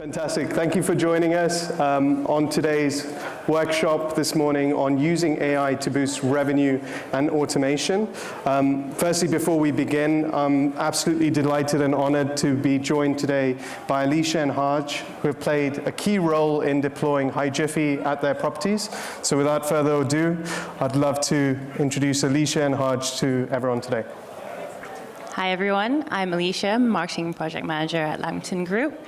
Fantastic. Thank you for joining us on today's workshop this morning on using AI to boost revenue and automation. Firstly, before we begin, I'm absolutely delighted and honored to be joined today by Alicia and Haj, who have played a key role in deploying HiJiffy at their properties. So without further ado, I'd love to introduce Alicia and Haj to everyone today. Hi everyone, I'm Alicia, Marketing Project Manager at Langton Group.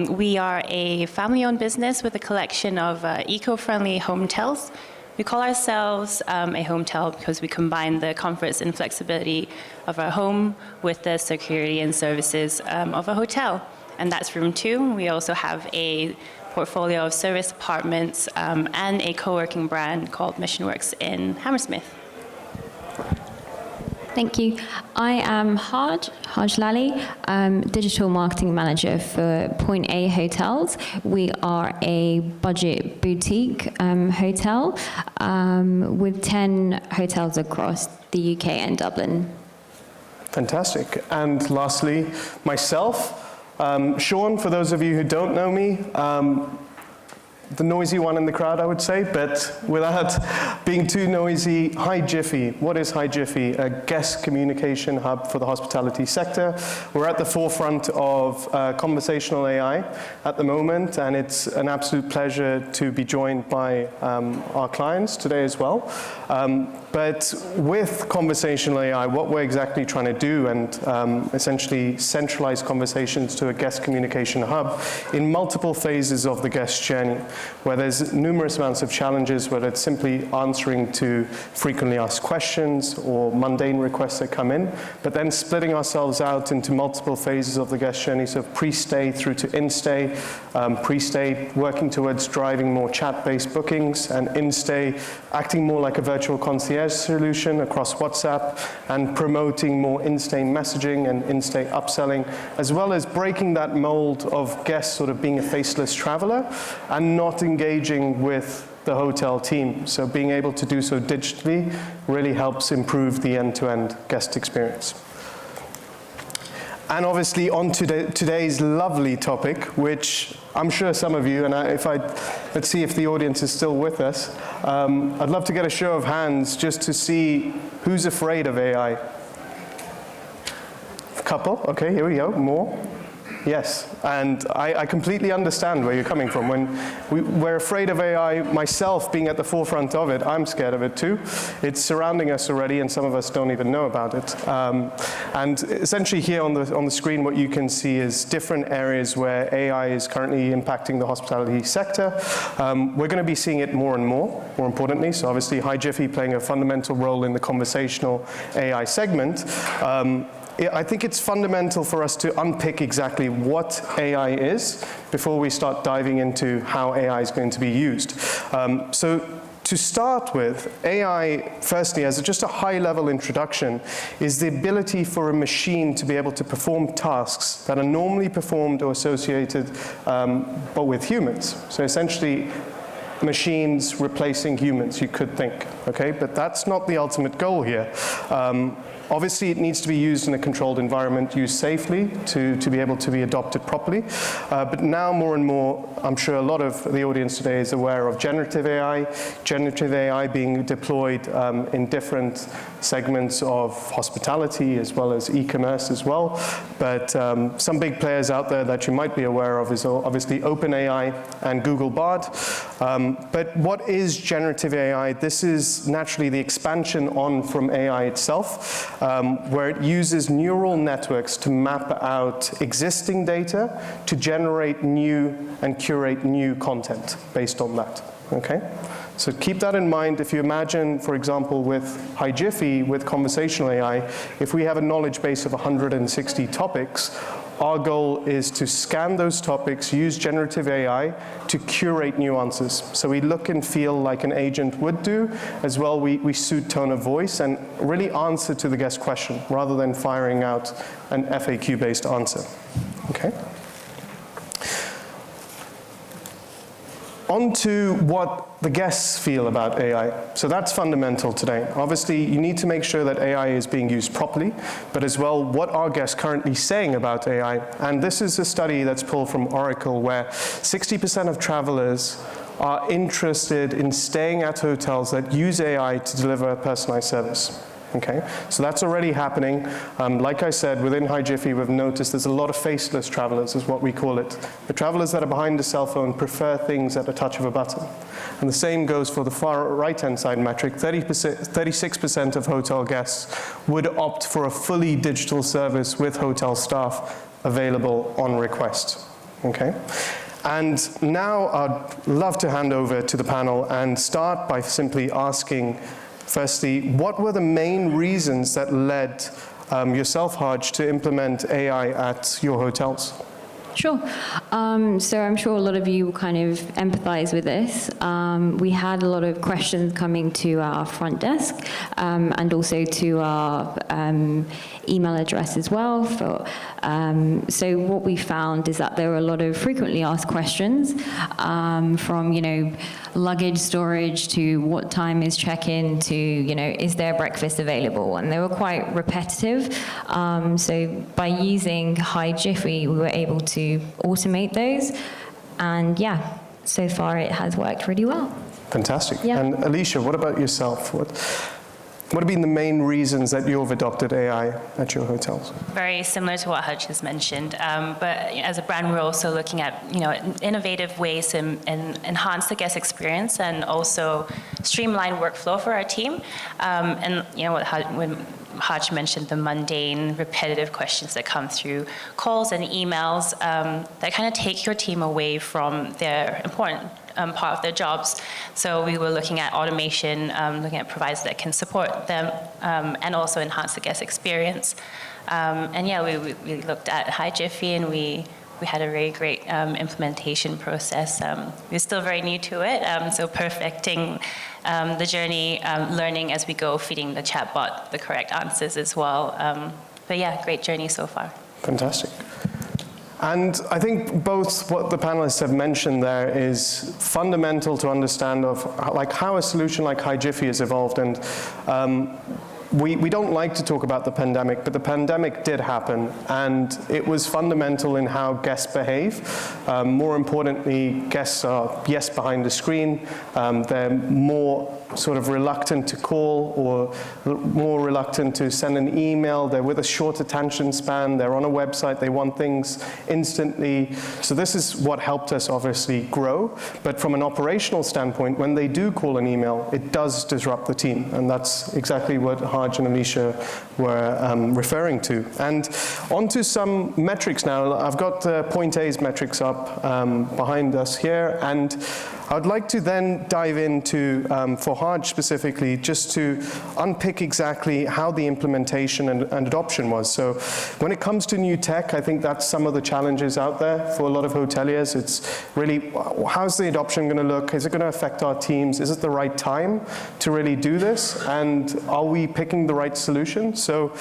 We are a family-owned business with a collection of eco-friendly hotels. We call ourselves a hotel because we combine the comforts and flexibility of a home with the security and services of a hotel. And that's room 2. We also have a portfolio of service apartments and a co-working brand called MissionWorks in Hammersmith. Thank you. I am Haj Lally, Digital Marketing Manager for Point A Hotels. We are a budget boutique hotel with 10 hotels across the UK and Dublin. Fantastic. And lastly, myself, Sean, for those of you who don't know me, the noisy one in the crowd, I would say, but without being too noisy, HiJiffy. What is HiJiffy? A guest communication hub for the hospitality sector. We're at the forefront of conversational AI at the moment, and it's an absolute pleasure to be joined by our clients today as well. But with conversational AI, what we're exactly trying to do and essentially centralize conversations to a guest communication hub in multiple phases of the guest journey, where there's numerous amounts of challenges, whether it's simply answering to frequently asked questions or mundane requests that come in, but then splitting ourselves out into multiple phases of the guest journey, so pre-stay through to in-stay, pre-stay working towards driving more chat-based bookings, and in-stay acting more like a virtual concierge solution across WhatsApp, and promoting more in-stay messaging and in-stay upselling, as well as breaking that mold of guests sort of being a faceless traveler and not engaging with the hotel team. So being able to do so digitally really helps improve the end-to-end guest experience. And obviously on to today's lovely topic, which I'm sure some of you, and let's see if the audience is still with us. I'd love to get a show of hands just to see who's afraid of AI. A couple, okay, here we go, more. Yes, and I completely understand where you're coming from. When we're afraid of AI, myself being at the forefront of it, I'm scared of it too. It's surrounding us already, and some of us don't even know about it. And essentially here on the screen, what you can see is different areas where AI is currently impacting the hospitality sector. We're going to be seeing it more and more importantly. So obviously HiJiffy playing a fundamental role in the conversational AI segment. I think it's fundamental for us to unpick exactly what AI is before we start diving into how AI is going to be used. So to start with, AI, firstly, as just a high-level introduction, is the ability for a machine to be able to perform tasks that are normally performed or associated but with humans. So essentially, machines replacing humans, you could think, okay? But that's not the ultimate goal here. Obviously, it needs to be used in a controlled environment, used safely to be able to be adopted properly. But now more and more, I'm sure a lot of the audience today is aware of generative AI being deployed in different segments of hospitality as well as e-commerce as well. But some big players out there that you might be aware of is obviously OpenAI and Google Bard. But what is generative AI? This is naturally the expansion on from AI itself. Where it uses neural networks to map out existing data to generate new and curate new content based on that, okay? So keep that in mind. If you imagine, for example, with HiJiffy, with conversational AI, if we have a knowledge base of 160 topics, our goal is to scan those topics, use generative AI to curate new answers. So we look and feel like an agent would do. As well, we suit tone of voice and really answer to the guest question rather than firing out an FAQ-based answer. Okay? on to what the guests feel about AI. So that's fundamental today. Obviously, you need to make sure that AI is being used properly, but as well, what are guests currently saying about AI? And this is a study that's pulled from Oracle, where 60% of travelers are interested in staying at hotels that use AI to deliver a personalized service. Okay, so that's already happening. Like I said, within HiJiffy, we've noticed there's a lot of faceless travelers, is what we call it. The travelers that are behind a cell phone prefer things at a touch of a button. And the same goes for the far right-hand side metric. 36% of hotel guests would opt for a fully digital service with hotel staff available on request. Okay? And now I'd love to hand over to the panel and start by simply asking, firstly, what were the main reasons that led yourself, Haj, to implement AI at your hotels? Sure. So I'm sure a lot of you kind of empathize with this. We had a lot of questions coming to our front desk and also to our email address as well. So what we found is that there were a lot of frequently asked questions from, luggage storage to what time is check-in to, is there breakfast available? And they were quite repetitive. So by using HiJiffy, we were able to automate those. And yeah, so far it has worked really well. Fantastic. Yeah. And Alicia, what about yourself? What have been the main reasons that you've adopted AI at your hotels? Very similar to what Haj has mentioned, but as a brand, we're also looking at innovative ways to enhance the guest experience and also streamline workflow for our team. And when Haj mentioned the mundane, repetitive questions that come through calls and emails that kind of take your team away from their important part of their jobs. So we were looking at automation, looking at providers that can support them and also enhance the guest experience. And yeah, we looked at HiJiffy and we had a very great implementation process. We're still very new to it, so perfecting the journey, learning as we go, feeding the chatbot the correct answers as well. But yeah, great journey so far. Fantastic. And I think both what the panelists have mentioned there is fundamental to understand of how a solution like HiJiffy has evolved. And we don't like to talk about the pandemic, but the pandemic did happen, and it was fundamental in how guests behave. More importantly, guests are, yes, behind the screen. They're more sort of reluctant to call or more reluctant to send an email. They're with a short attention span. They're on a website. They want things instantly. So this is what helped us obviously grow. But from an operational standpoint, when they do call an email, it does disrupt the team. And that's exactly what Haj and Alicia were referring to. And onto some metrics now. I've got Point A's metrics up behind us here. And I'd like to then dive into, for Haj specifically, just to unpick exactly how the implementation and adoption was. So when it comes to new tech, I think that's some of the challenges out there for a lot of hoteliers. It's really, how's the adoption going to look? Is it going to affect our teams? Is it the right time to really do this? And are we picking the right solution? So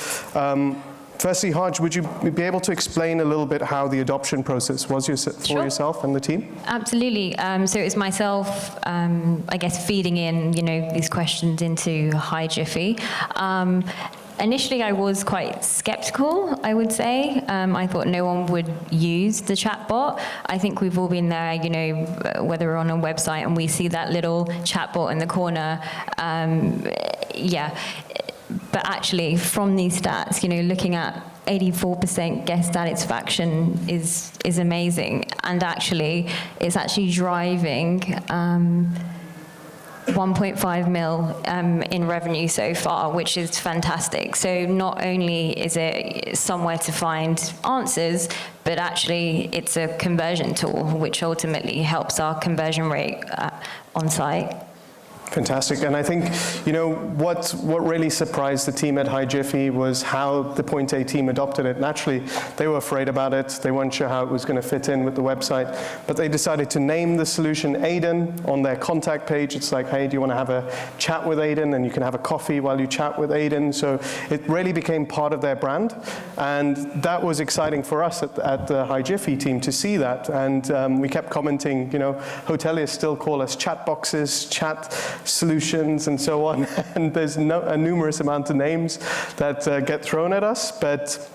firstly, Haj, would you be able to explain a little bit how the adoption process was for yourself and the team? Absolutely. So it's myself, I guess, feeding in, these questions into HiJiffy. Initially, I was quite skeptical, I would say. I thought no one would use the chatbot. I think we've all been there, whether we're on a website and we see that little chatbot in the corner. Yeah. But actually, from these stats, looking at 84% guest satisfaction is amazing. And actually, it's actually driving 1.5 mil in revenue so far, which is fantastic. So not only is it somewhere to find answers, but actually it's a conversion tool, which ultimately helps our conversion rate on site. Fantastic. And I think, what really surprised the team at HiJiffy was how the Point A team adopted it. Naturally, they were afraid about it. They weren't sure how it was going to fit in with the website. But they decided to name the solution Aiden on their contact page. It's like, hey, do you want to have a chat with Aiden? And you can have a coffee while you chat with Aiden. So it really became part of their brand. And that was exciting for us at the HiJiffy team to see that. And we kept commenting, hoteliers still call us chat boxes, chat solutions, and so on. And there's a numerous amount of names that get thrown at us, but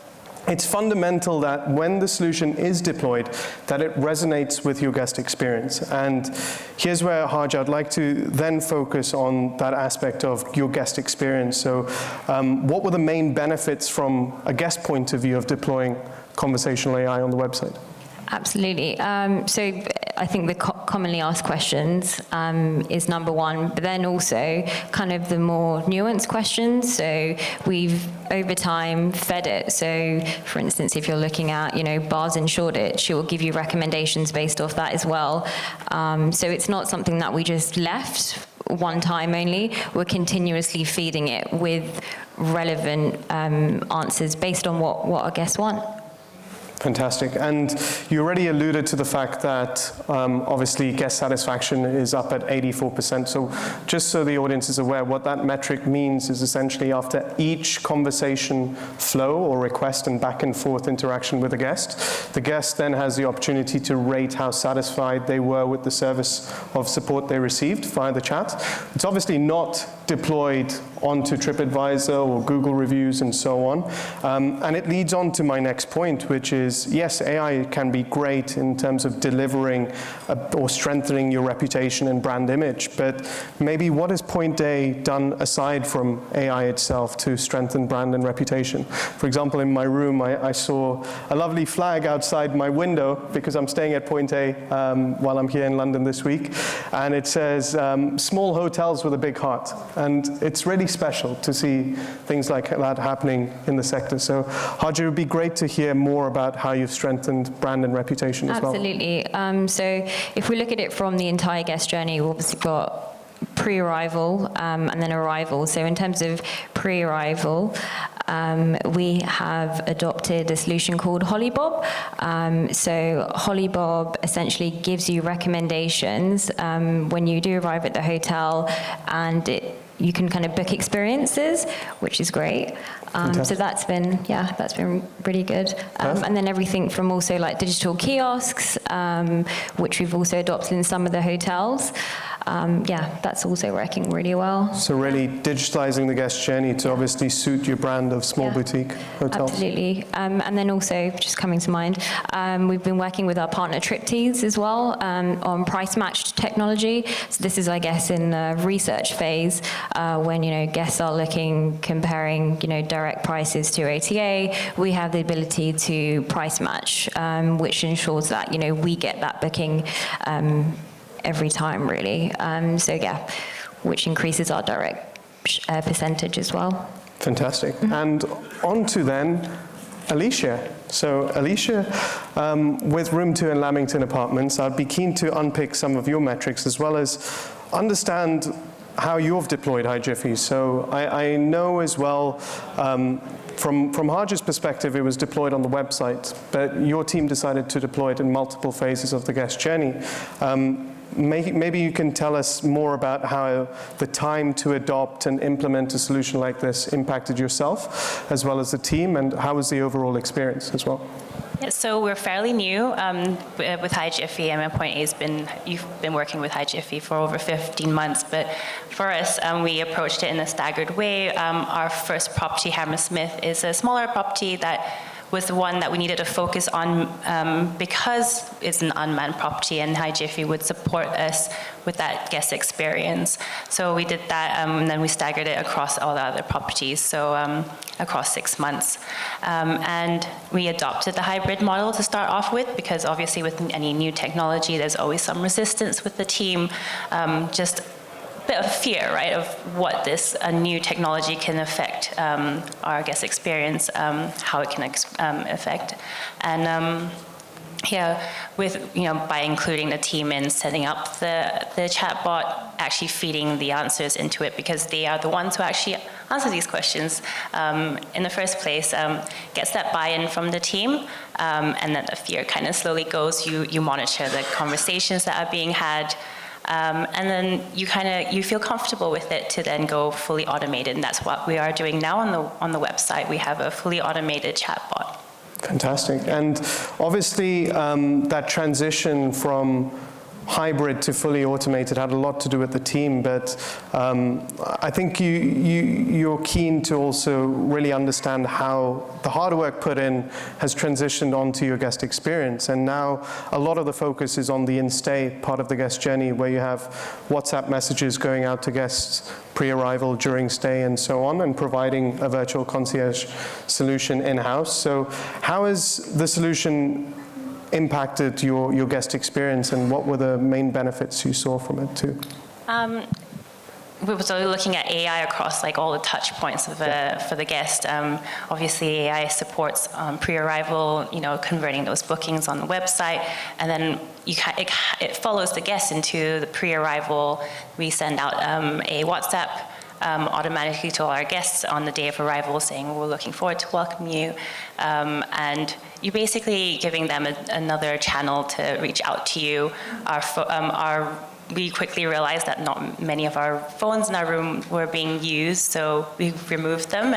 it's fundamental that when the solution is deployed, that it resonates with your guest experience. And here's where, Haj, I'd like to then focus on that aspect of your guest experience. So what were the main benefits from a guest point of view of deploying conversational AI on the website? Absolutely. So I think the commonly asked questions is number one, but then also kind of the more nuanced questions. So we've, over time, fed it. So for instance, if you're looking at, bars in Shoreditch, it will give you recommendations based off that as well. So it's not something that we just left one time only. We're continuously feeding it with relevant answers based on what our guests want. Fantastic. And you already alluded to the fact that obviously guest satisfaction is up at 84%. So just so the audience is aware, what that metric means is essentially after each conversation flow or request and back and forth interaction with the guest then has the opportunity to rate how satisfied they were with the service of support they received via the chat. It's obviously not deployed onto TripAdvisor or Google reviews and so on. And it leads on to my next point, which is, yes, AI can be great in terms of delivering or strengthening your reputation and brand image, but maybe what has Point A done aside from AI itself to strengthen brand and reputation? For example, in my room, I saw a lovely flag outside my window because I'm staying at Point A while I'm here in London this week, and it says, small hotels with a big heart. And it's really special to see things like that happening in the sector. So, Haj, it would be great to hear more about how you've strengthened brand and reputation as well. Absolutely. So if we look at it from the entire guest journey, we've obviously got pre-arrival and then arrival. So in terms of pre-arrival, we have adopted a solution called HollyBob. So HollyBob essentially gives you recommendations when you do arrive at the hotel, and you can kind of book experiences, which is great. So that's been really good. And then everything from also like digital kiosks, which we've also adopted in some of the hotels. That's also working really well. So really digitalizing the guest journey to obviously suit your brand of small boutique hotels. Absolutely. And then also, just coming to mind, we've been working with our partner TripTease as well on price matched technology. So this is, I guess, in the research phase when guests are comparing direct prices to OTA. We have the ability to price match, which ensures that we get that booking every time, really. Which increases our direct percentage as well. Fantastic. Mm-hmm. And on to then Alicia. So Alicia, with Room 2 and Lamington Apartments, I'd be keen to unpick some of your metrics as well as understand how you've deployed HiJiffy. So I know as well, from Haj's perspective, it was deployed on the website, but your team decided to deploy it in multiple phases of the guest journey. Maybe you can tell us more about how the time to adopt and implement a solution like this impacted yourself as well as the team, and how was the overall experience as well? Yeah, so we're fairly new with HiJiffy. Point A you've been working with HiJiffy for over 15 months, but for us, we approached it in a staggered way. Our first property, Hammersmith, is a smaller property that was the one that we needed to focus on because it's an unmanned property, and HiJiffy would support us with that guest experience. So we did that, and then we staggered it across all the other properties, so across 6 months. And we adopted the hybrid model to start off with, because obviously with any new technology, there's always some resistance with the team, just bit of fear, right, of what this new technology can affect our guest experience, how it can affect. And by including the team in setting up the chatbot, actually feeding the answers into it, because they are the ones who actually answer these questions in the first place, gets that buy-in from the team, and then the fear kind of slowly goes. You monitor the conversations that are being had, and then you feel comfortable with it to then go fully automated, and that's what we are doing now on the website. We have a fully automated chatbot. Fantastic. And obviously, that transition from hybrid to fully automated had a lot to do with the team, but I think you're keen to also really understand how the hard work put in has transitioned onto your guest experience. And now a lot of the focus is on the in-stay part of the guest journey, where you have WhatsApp messages going out to guests pre-arrival, during stay, and so on, and providing a virtual concierge solution in-house. So how has the solution impacted your guest experience, and what were the main benefits you saw from it too? We were sort of looking at AI across like all the touch points for the guest. Obviously, AI supports pre-arrival, converting those bookings on the website, and then it follows the guest into the pre-arrival. We send out a WhatsApp automatically to all our guests on the day of arrival, saying we're looking forward to welcome you, and you're basically giving them another channel to reach out to you. We quickly realized that not many of our phones in our room were being used, so we removed them.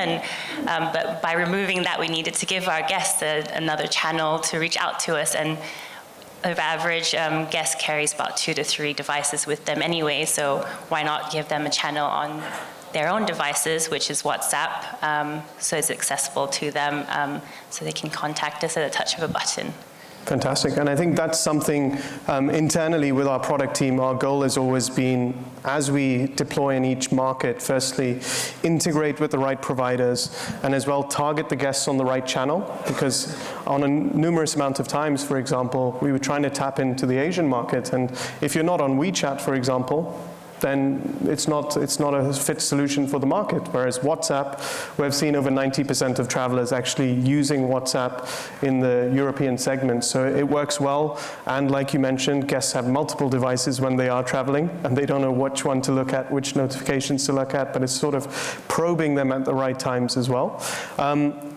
But by removing that, we needed to give our guests another channel to reach out to us. And the average guest carries about 2 to 3 devices with them anyway, so why not give them a channel on their own devices, which is WhatsApp, so it's accessible to them, so they can contact us at a touch of a button. Fantastic. And I think that's something internally with our product team, our goal has always been, as we deploy in each market, firstly, integrate with the right providers, and as well target the guests on the right channel, because on a numerous amount of times, for example, we were trying to tap into the Asian market, and if you're not on WeChat, for example, then it's not a fit solution for the market. Whereas WhatsApp, we've seen over 90% of travelers actually using WhatsApp in the European segment. So it works well. And like you mentioned, guests have multiple devices when they are traveling, and they don't know which one to look at, which notifications to look at, but it's sort of probing them at the right times as well.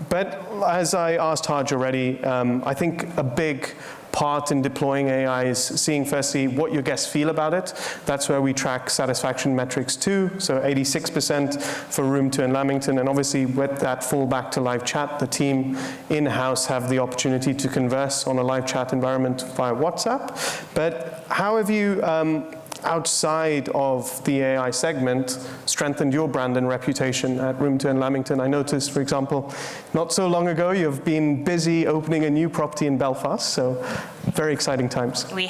But as I asked Haj already, I think a big part in deploying AI is seeing firstly what your guests feel about it. That's where we track satisfaction metrics too. So 86% for Room 2 in Lamington, and obviously with that fall back to live chat, the team in-house have the opportunity to converse on a live chat environment via WhatsApp. But how have you, outside of the AI segment, strengthened your brand and reputation at Room 2 in Lamington? I noticed, for example, not so long ago, you've been busy opening a new property in Belfast, so very exciting times. We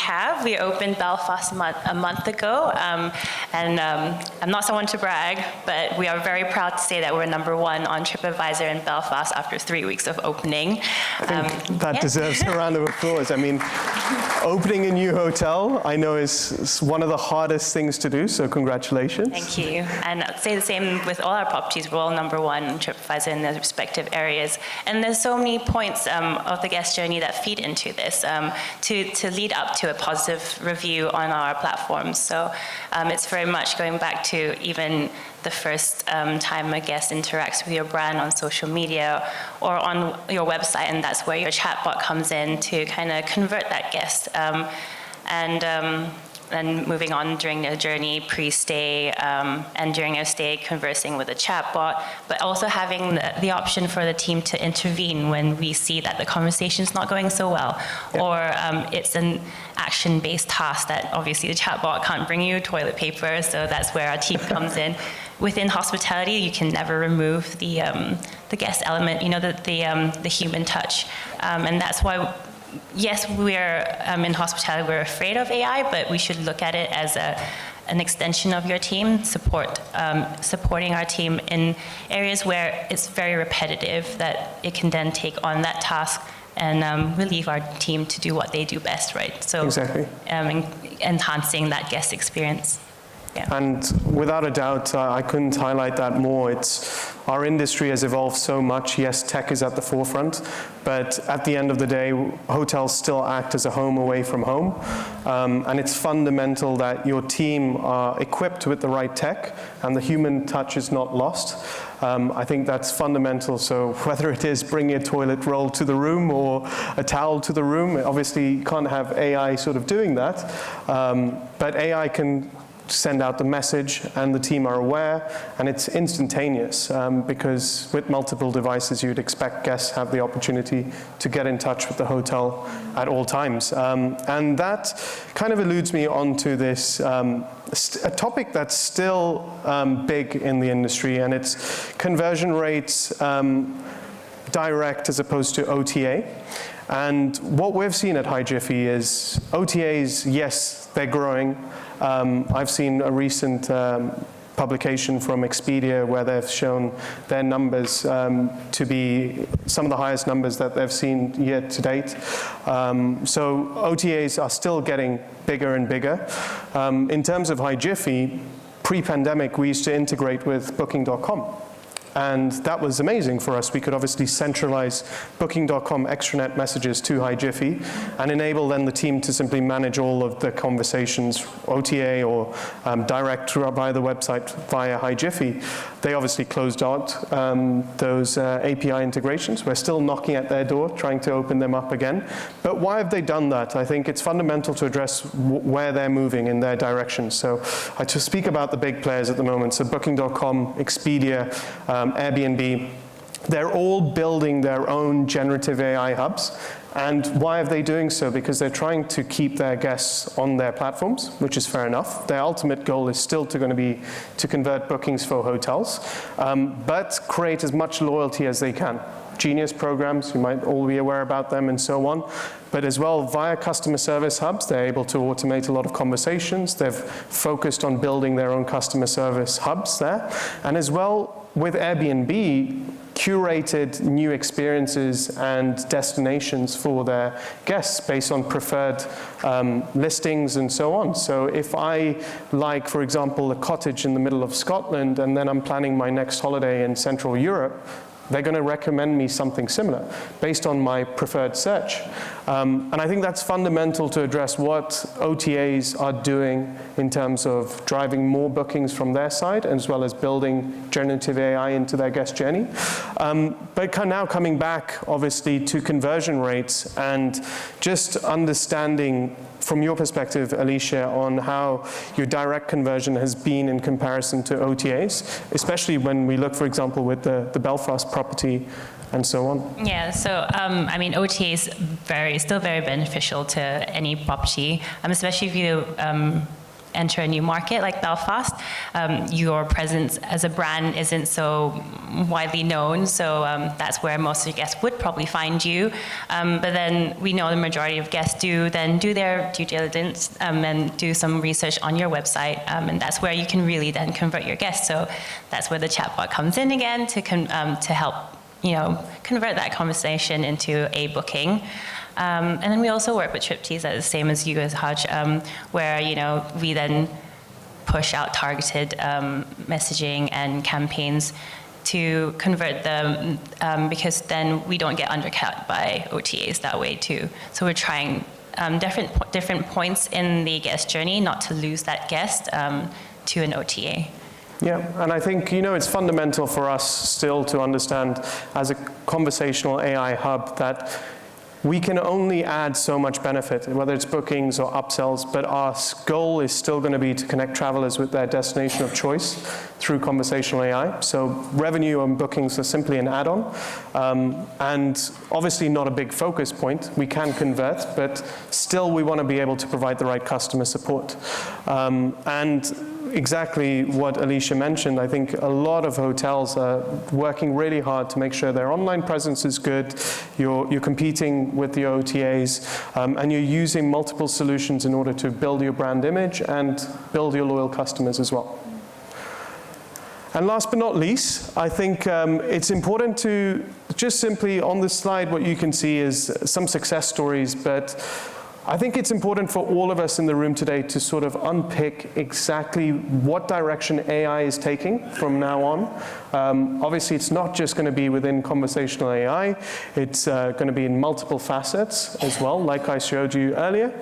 opened Belfast a month ago, and I'm not someone to brag, but we are very proud to say that we're #1 on TripAdvisor in Belfast after 3 weeks of opening. I think that deserves a round of applause. I mean, opening a new hotel, I know, is one of the hardest things to do, so congratulations. Thank you. And I'd say the same with all our properties. We're all #1 on TripAdvisor in their respective areas. And there's so many points of the guest journey that feed into this to lead up to a positive review on our platforms. So it's very much going back to even the first time a guest interacts with your brand on social media or on your website, and that's where your chatbot comes in to kind of convert that guest. And moving on during their journey, pre-stay, and during their stay, conversing with a chatbot, but also having the option for the team to intervene when we see that the conversation is not going so well, or it's an action-based task that obviously the chatbot can't bring you toilet paper, so that's where our team comes in. Within hospitality, you can never remove the guest element, the human touch, and that's why. Yes, we're in hospitality, we're afraid of AI, but we should look at it as an extension of your team, supporting our team in areas where it's very repetitive, that it can then take on that task and relieve our team to do what they do best, right? So exactly. Enhancing that guest experience. Yeah. And without a doubt, I couldn't highlight that more. Our industry has evolved so much. Yes, tech is at the forefront, but at the end of the day, hotels still act as a home away from home. And it's fundamental that your team are equipped with the right tech and the human touch is not lost. I think that's fundamental. So whether it is bringing a toilet roll to the room or a towel to the room, obviously you can't have AI sort of doing that. But AI can send out the message and the team are aware, and it's instantaneous because with multiple devices you'd expect guests have the opportunity to get in touch with the hotel at all times. And that kind of alludes me onto this, a topic that's still big in the industry, and it's conversion rates direct as opposed to OTA. And what we've seen at HiJiffy is OTAs, yes, they're growing. I've seen a recent publication from Expedia where they've shown their numbers to be some of the highest numbers that they've seen year to date. So OTAs are still getting bigger and bigger. In terms of HiJiffy, pre-pandemic, we used to integrate with Booking.com. And that was amazing for us. We could obviously centralize Booking.com extranet messages to HiJiffy and enable then the team to simply manage all of the conversations, OTA or direct via the website via HiJiffy. They obviously closed out those API integrations. We're still knocking at their door, trying to open them up again. But why have they done that? I think it's fundamental to address where they're moving in their direction. So I just speak about the big players at the moment. So Booking.com, Expedia, Airbnb, they're all building their own generative AI hubs. And why are they doing so? Because they're trying to keep their guests on their platforms, which is fair enough. Their ultimate goal is still going to be to convert bookings for hotels, but create as much loyalty as they can. Genius programs, you might all be aware about them and so on. But as well, via customer service hubs, they're able to automate a lot of conversations. They've focused on building their own customer service hubs there. And as well, with Airbnb, curated new experiences and destinations for their guests based on preferred listings and so on. So if I like, for example, a cottage in the middle of Scotland, and then I'm planning my next holiday in Central Europe, they're going to recommend me something similar based on my preferred search. And I think that's fundamental to address what OTAs are doing in terms of driving more bookings from their side, as well as building generative AI into their guest journey. But now coming back, obviously, to conversion rates and just understanding from your perspective, Alicia, on how your direct conversion has been in comparison to OTAs, especially when we look, for example, with the Belfast property and so on. Yeah, so I mean, OTA is still very beneficial to any property, especially if you enter a new market like Belfast. Your presence as a brand isn't so widely known, so that's where most of your guests would probably find you. But then we know the majority of guests do their due diligence and do some research on your website, and that's where you can really then convert your guests. So that's where the chatbot comes in again to help convert that conversation into a booking. And then we also work with TripTease, the same as you as Haj, where we then push out targeted messaging and campaigns to convert them, because then we don't get undercut by OTAs that way too. So we're trying different points in the guest journey not to lose that guest to an OTA. Yeah, and I think, it's fundamental for us still to understand as a conversational AI hub that we can only add so much benefit, whether it's bookings or upsells, but our goal is still going to be to connect travelers with their destination of choice through conversational AI. So revenue and bookings are simply an add-on, and obviously not a big focus point. We can convert, but still we want to be able to provide the right customer support. And exactly what Alicia mentioned, I think a lot of hotels are working really hard to make sure their online presence is good, you're competing with the OTAs, and you're using multiple solutions in order to build your brand image and build your loyal customers as well. And last but not least, I think it's important to just simply, on this slide, what you can see is some success stories, but I think it's important for all of us in the room today to sort of unpick exactly what direction AI is taking from now on. Obviously, it's not just going to be within conversational AI. It's going to be in multiple facets as well, like I showed you earlier.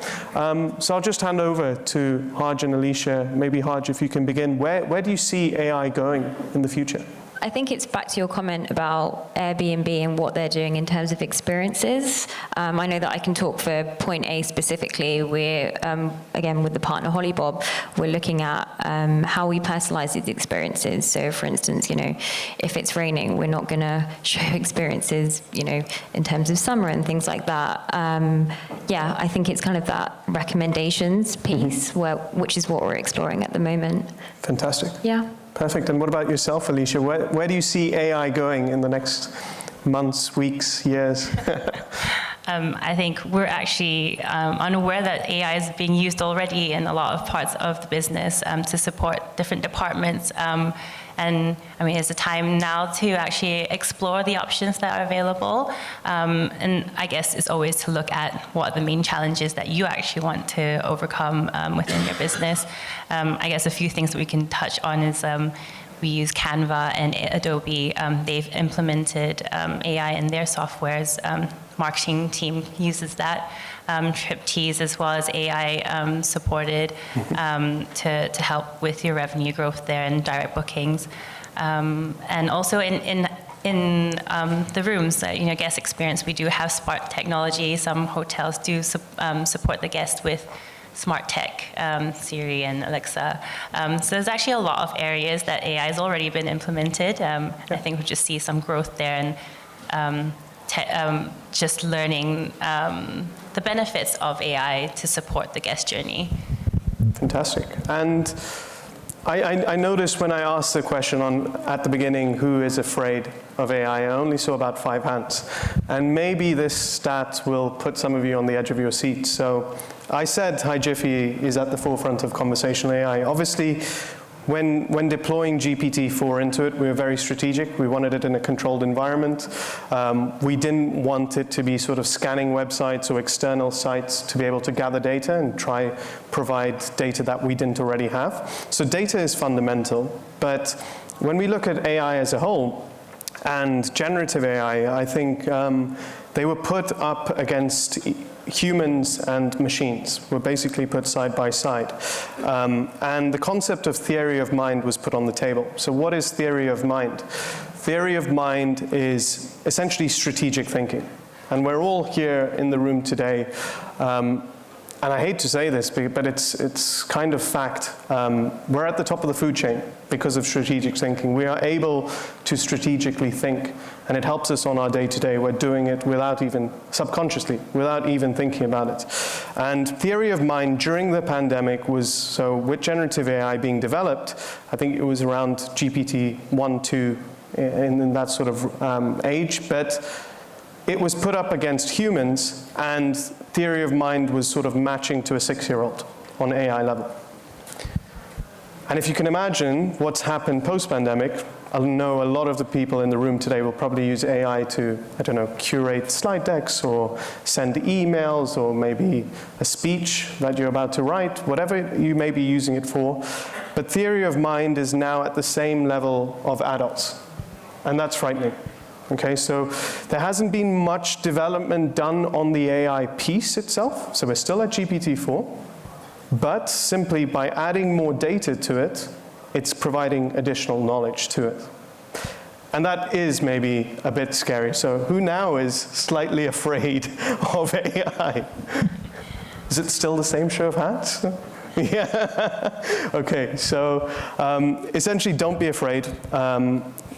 So I'll just hand over to Haj and Alicia. Maybe Haj, if you can begin. Where do you see AI going in the future? I think it's back to your comment about Airbnb and what they're doing in terms of experiences. I know that I can talk for Point A specifically. We're, again, with the partner Holly Bob, we're looking at how we personalize these experiences. So, for instance, if it's raining, we're not going to show experiences, in terms of summer and things like that. Yeah, I think it's kind of that recommendations piece, which is what we're exploring at the moment. Fantastic. Yeah. Perfect. And what about yourself, Alicia? Where do you see AI going in the next months, weeks, years? I think we're actually unaware that AI is being used already in a lot of parts of the business to support different departments. And I mean, it's a time now to actually explore the options that are available. And I guess it's always to look at what are the main challenges that you actually want to overcome within your business. I guess a few things that we can touch on is we use Canva and Adobe. They've implemented AI in their softwares. Marketing team uses that. Triptease as well as AI supported to help with your revenue growth there and direct bookings. And also in the rooms, guest experience, we do have smart technology. Some hotels do support the guest with smart tech, Siri and Alexa. So there's actually a lot of areas that AI has already been implemented. I think we'll just see some growth there and just learning the benefits of AI to support the guest journey. Fantastic. And I noticed when I asked the question at the beginning, who is afraid of AI, I only saw about 5 hands. And maybe this stat will put some of you on the edge of your seats. So I said HiJiffy is at the forefront of conversational AI. Obviously, when deploying GPT-4 into it, we were very strategic. We wanted it in a controlled environment. We didn't want it to be sort of scanning websites or external sites to be able to gather data and try provide data that we didn't already have. So data is fundamental. But when we look at AI as a whole, and generative AI, I think they were put up against humans and machines, were basically put side by side. And the concept of theory of mind was put on the table. So what is theory of mind? Theory of mind is essentially strategic thinking. And we're all here in the room today, and I hate to say this, but it's kind of fact. We're at the top of the food chain because of strategic thinking. We are able to strategically think, and it helps us on our day-to-day. We're doing it without even, subconsciously, without even thinking about it. And theory of mind during the pandemic was, so with generative AI being developed, I think it was around GPT 1, 2, in that sort of age, but it was put up against humans, and theory of mind was sort of matching to a 6-year-old on AI level. And if you can imagine what's happened post-pandemic, I know a lot of the people in the room today will probably use AI to, curate slide decks or send emails or maybe a speech that you're about to write, whatever you may be using it for. But theory of mind is now at the same level of adults, and that's frightening. Okay, so there hasn't been much development done on the AI piece itself, so we're still at GPT-4, but simply by adding more data to it, it's providing additional knowledge to it. And that is maybe a bit scary. So who now is slightly afraid of AI? Is it still the same show of hands? Yeah. Okay, so essentially don't be afraid.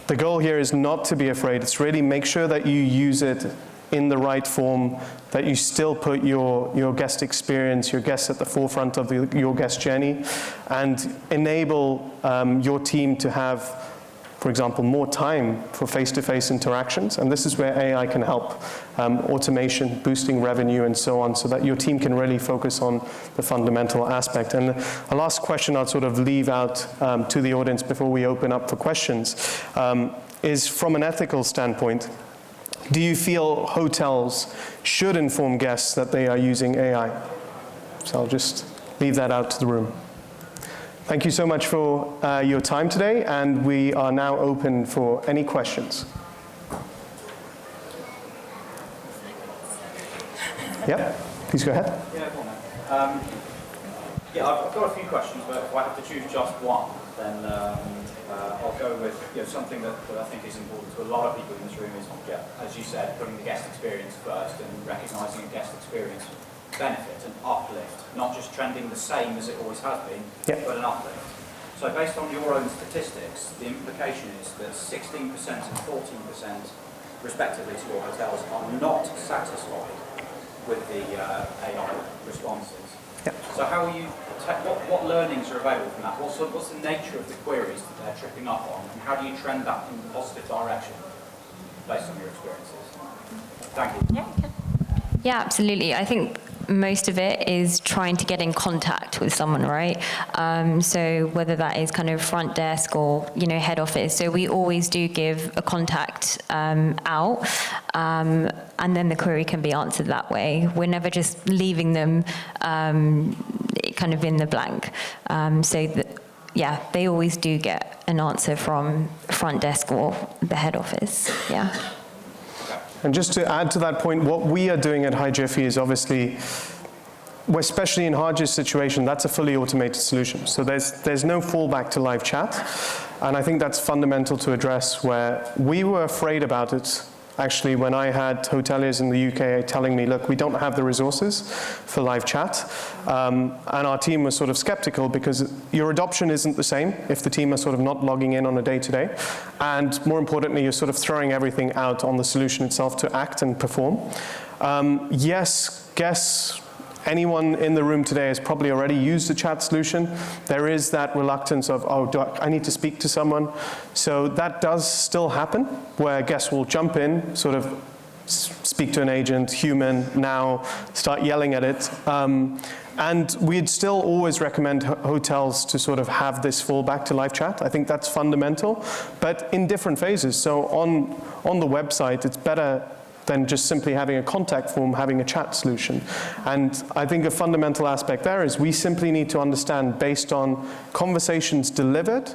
The goal here is not to be afraid. It's really make sure that you use it in the right form, that you still put your guest experience, your guests at the forefront of your guest journey, and enable your team to have, for example, more time for face-to-face interactions. And this is where AI can help. Automation, boosting revenue, and so on, so that your team can really focus on the fundamental aspect. And a last question I'll sort of leave out to the audience before we open up for questions is from an ethical standpoint. Do you feel hotels should inform guests that they are using AI? So I'll just leave that out to the room. Thank you so much for your time today, and we are now open for any questions. Yeah, please go ahead. Yeah, go on. I've got a few questions, but if I have to choose just one, then I'll go with something that I think is important to a lot of people in this room is, as you said, putting the guest experience first and recognising a guest experience benefit and uplift, not just trending the same as it always has been, but an uplift. So based on your own statistics, the implication is that 16% and 14% respectively to your hotels are not satisfied with the AI responses. So how are you, what learnings are available from that? What's the nature of the queries that they're tripping up on, and how do you trend that in a positive direction based on your experiences? Thank you. Yeah, absolutely. I think most of it is trying to get in contact with someone, right? So whether that is kind of front desk or, head office. So we always do give a contact out, and then the query can be answered that way. We're never just leaving them kind of in the blank. They always do get an answer from front desk or the head office, And just to add to that point, what we are doing at HiJiffy is obviously, especially in Harj's situation, that's a fully automated solution. So there's no fallback to live chat. And I think that's fundamental to address, where we were afraid about it actually when I had hoteliers in the UK telling me, look, we don't have the resources for live chat. And our team was sort of skeptical because your adoption isn't the same if the team are sort of not logging in on a day-to-day. And more importantly, you're sort of throwing everything out on the solution itself to act and perform. Yes, guests, anyone in the room today has probably already used a chat solution. There is that reluctance of, I need to speak to someone. So that does still happen, where guests will jump in, sort of speak to an agent, human, now, start yelling at it. And we'd still always recommend hotels to sort of have this fallback to live chat. I think that's fundamental, but in different phases. So on the website, it's better than just simply having a contact form, having a chat solution. And I think a fundamental aspect there is we simply need to understand, based on conversations delivered,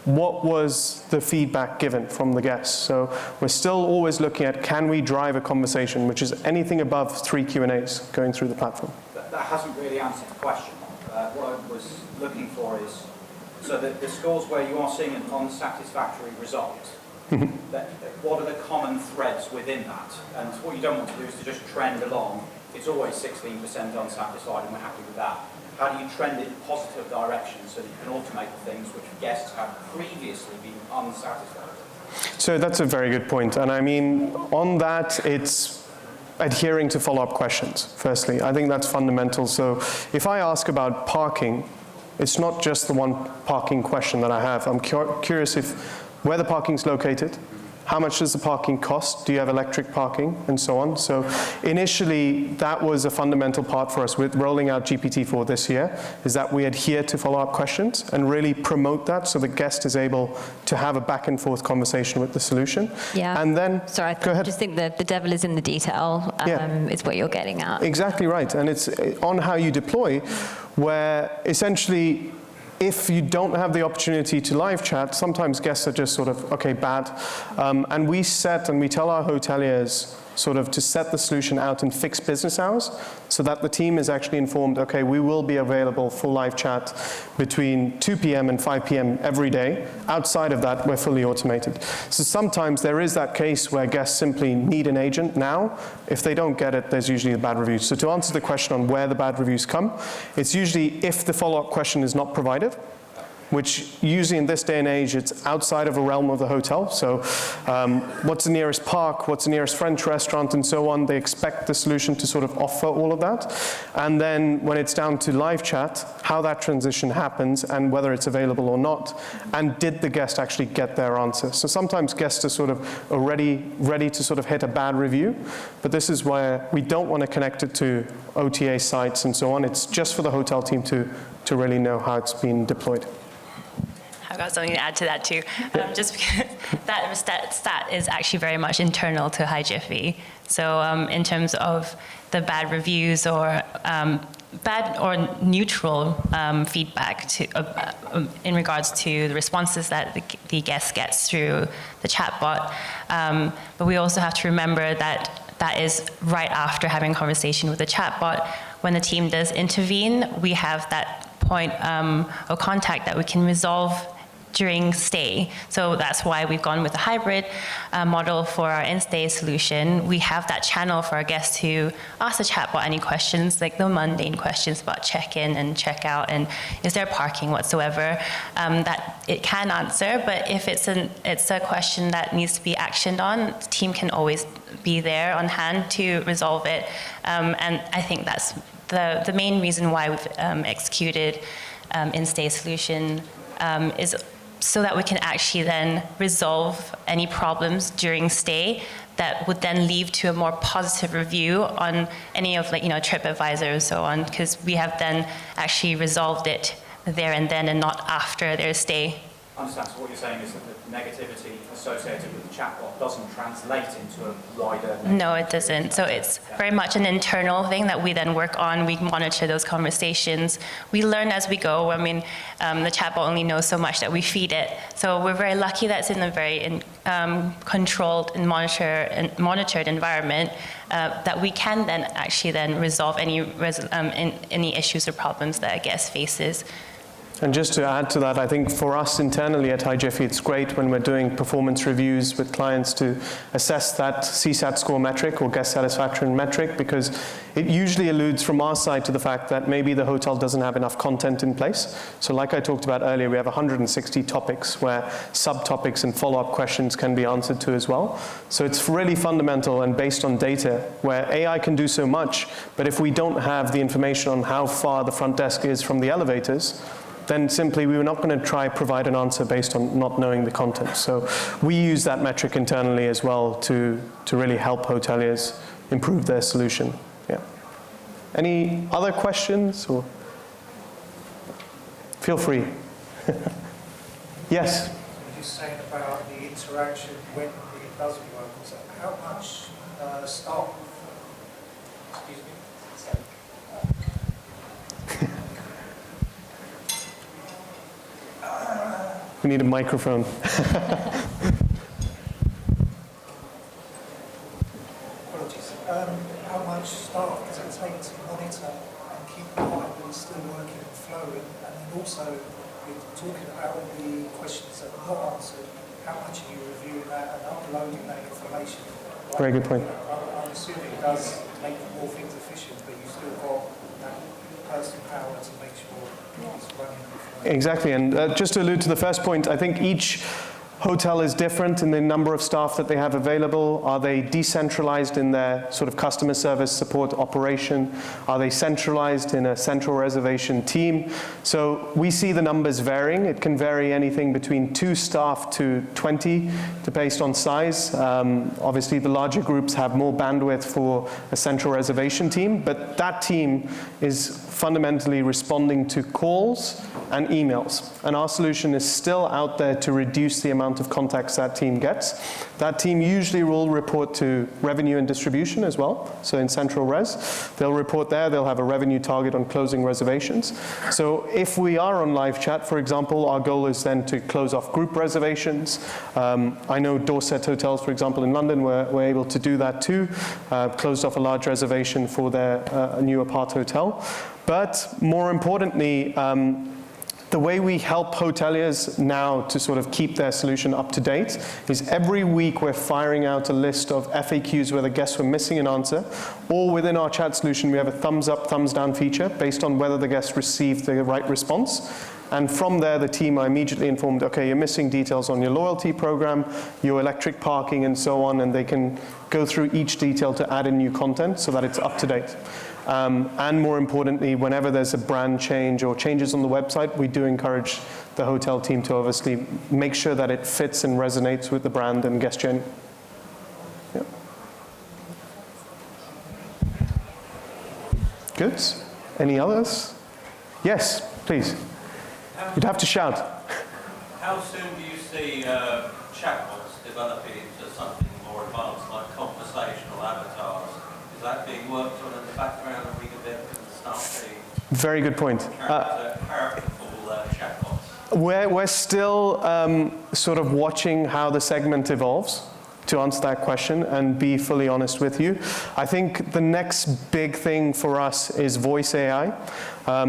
what was the feedback given from the guests. So we're still always looking at, can we drive a conversation, which is anything above 3 Q&As going through the platform. That hasn't really answered the question. What I was looking for is, so the scores where you are seeing an unsatisfactory result, what are the common threads within that? And what you don't want to do is to just trend along. It's always 16% unsatisfied and we're happy with that. How do you trend it in a positive direction so that you can automate the things which guests have previously been unsatisfied with? So that's a very good point. And I mean, on that, it's adhering to follow-up questions, firstly. I think that's fundamental. So if I ask about parking, it's not just the one parking question that I have. I'm curious where the parking's located, how much does the parking cost, do you have electric parking, and so on. So initially, that was a fundamental part for us with rolling out GPT-4 this year, is that we adhere to follow-up questions and really promote that so the guest is able to have a back and forth conversation with the solution. Yeah. And then, sorry, go ahead. I just think that the devil is in the detail, is what you're getting at. Exactly right, and it's on how you deploy, where essentially, if you don't have the opportunity to live chat, sometimes guests are just sort of, okay, bad. And we tell our hoteliers sort of to set the solution out in fixed business hours so that the team is actually informed, okay, we will be available for live chat between 2 p.m. and 5 p.m. every day. Outside of that, we're fully automated. So sometimes there is that case where guests simply need an agent now. If they don't get it, there's usually a bad review. So to answer the question on where the bad reviews come, it's usually if the follow-up question is not provided, which usually in this day and age, it's outside of a realm of the hotel. So what's the nearest park, what's the nearest French restaurant, and so on. They expect the solution to sort of offer all of that. And then when it's down to live chat, how that transition happens and whether it's available or not, and did the guest actually get their answer. So sometimes guests are sort of already ready to sort of hit a bad review, but this is where we don't want to connect it to OTA sites and so on. It's just for the hotel team to really know how it's been deployed. I've got something to add to that too. Just because that stat is actually very much internal to HiJiffy. So in terms of the bad reviews or bad or neutral feedback in regards to the responses that the guest gets through the chatbot. But we also have to remember that that is right after having a conversation with the chatbot. When the team does intervene, we have that point of contact that we can resolve during stay. So that's why we've gone with a hybrid model for our in-stay solution. We have that channel for our guests to ask the chatbot any questions, like the mundane questions about check-in and check-out and is there parking whatsoever, that it can answer. But if it's a question that needs to be actioned on, the team can always be there on hand to resolve it. And I think that's the main reason why we've executed in-stay solution is so that we can actually then resolve any problems during stay that would then lead to a more positive review on any of TripAdvisor and so on, because we have then actually resolved it there and then and not after their stay. I understand. So what you're saying is that the negativity associated with the chatbot doesn't translate into a wider... No, it doesn't. So it's very much an internal thing that we then work on. We monitor those conversations. We learn as we go. I mean, the chatbot only knows so much that we feed it. So we're very lucky that it's in a very controlled and monitored environment that we can then actually then resolve any issues or problems that a guest faces. And just to add to that, I think for us internally at HiJiffy, it's great when we're doing performance reviews with clients to assess that CSAT score metric or guest satisfaction metric, because it usually alludes from our side to the fact that maybe the hotel doesn't have enough content in place. So like I talked about earlier, we have 160 topics where subtopics and follow-up questions can be answered to as well. So it's really fundamental and based on data where AI can do so much, but if we don't have the information on how far the front desk is from the elevators, then simply we were not going to try provide an answer based on not knowing the content. So we use that metric internally as well to really help hoteliers improve their solution. Yeah. Any other questions? Or feel free. Yes? You saying about the interaction when it doesn't work. So how much staff? Excuse me. We need a microphone. Apologies. How much staff does it take to monitor and keep the pipeline still working and flowing? And then also, we're talking about the questions that are not answered. How much are you reviewing that and uploading that information? Very good point. I'm assuming it does make more things efficient, but you still got that personal power to make sure it's running. Exactly, and just to allude to the first point, I think each hotel is different in the number of staff that they have available. Are they decentralized in their sort of customer service support operation? Are they centralized in a central reservation team? So we see the numbers varying. It can vary anything between 2 staff to 20, based on size. Obviously, the larger groups have more bandwidth for a central reservation team, but that team is fundamentally responding to calls and emails. And our solution is still out there to reduce the amount of contacts that team gets. That team usually will report to revenue and distribution as well. So in central res, they'll report there, they'll have a revenue target on closing reservations. So if we are on live chat, for example, our goal is then to close off group reservations. I know Dorset Hotels, for example, in London, were able to do that too, closed off a large reservation for their new apart hotel. But more importantly, the way we help hoteliers now to sort of keep their solution up to date is every week we're firing out a list of FAQs where the guests were missing an answer, or within our chat solution we have a thumbs up, thumbs down feature based on whether the guest received the right response. And from there, the team are immediately informed, okay, you're missing details on your loyalty program, your electric parking, and so on, and they can go through each detail to add in new content so that it's up to date. And more importantly, whenever there's a brand change or changes on the website, we do encourage the hotel team to obviously make sure that it fits and resonates with the brand and guest journey. Yeah. Good. Any others? Yes, please. You'd have to shout. How soon do you see chatbots developing into something more advanced, like conversational avatars? Is that being worked on in the background, and we can start seeing Very good point. characterful chatbots? We're still sort of watching how the segment evolves, to answer that question and be fully honest with you. I think the next big thing for us is voice AI.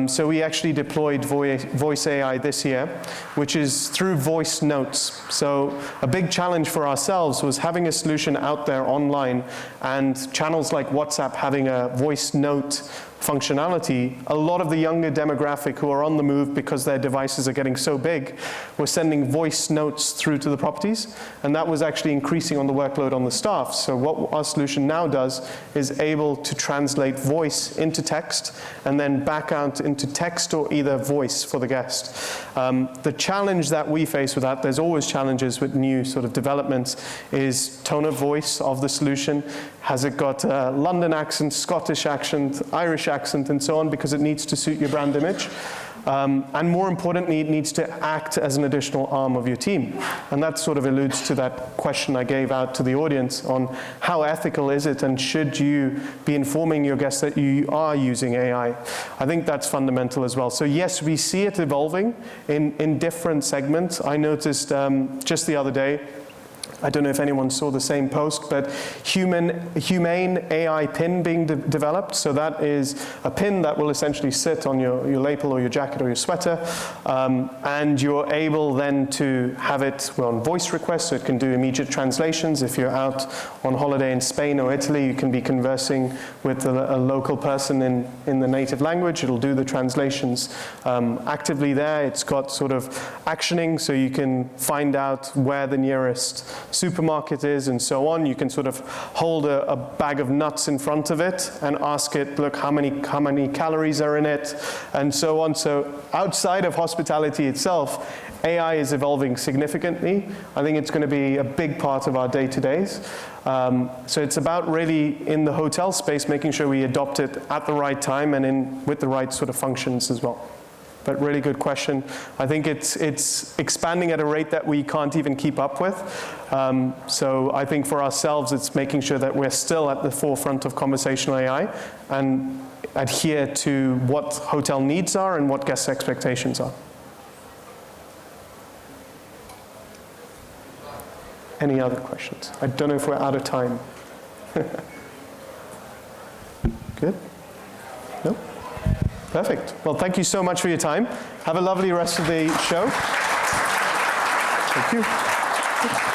So we actually deployed voice AI this year, which is through voice notes. So a big challenge for ourselves was having a solution out there online, and channels like WhatsApp having a voice note functionality. A lot of the younger demographic who are on the move because their devices are getting so big were sending voice notes through to the properties, and that was actually increasing on the workload on the staff. So what our solution now does is able to translate voice into text and then back out into text or either voice for the guest. The challenge that we face with that, there's always challenges with new sort of developments, is tone of voice of the solution. Has it got a London accent, Scottish accent, Irish accent, and so on, because it needs to suit your brand image. And more importantly, it needs to act as an additional arm of your team. And that sort of alludes to that question I gave out to the audience on how ethical is it, and should you be informing your guests that you are using AI? I think that's fundamental as well. So yes, we see it evolving in different segments. I noticed just the other day, I don't know if anyone saw the same post, but humane AI pin being developed. So that is a pin that will essentially sit on your lapel or your jacket or your sweater, and you're able then to have it on voice request, so it can do immediate translations. If you're out on holiday in Spain or Italy, you can be conversing with a local person in the native language. It'll do the translations actively there. It's got sort of actioning, so you can find out where the nearest supermarket is and so on. You can sort of hold a bag of nuts in front of it and ask it, look, how many calories are in it, and so on. So outside of hospitality itself, AI is evolving significantly. I think it's going to be a big part of our day-to-days. So it's about really, in the hotel space, making sure we adopt it at the right time and with the right sort of functions as well. But really good question. I think it's expanding at a rate that we can't even keep up with. So I think for ourselves, it's making sure that we're still at the forefront of conversational AI and adhere to what hotel needs are and what guest expectations are. Any other questions? I don't know if we're out of time. Good? No? Perfect. Well, thank you so much for your time. Have a lovely rest of the show. Thank you.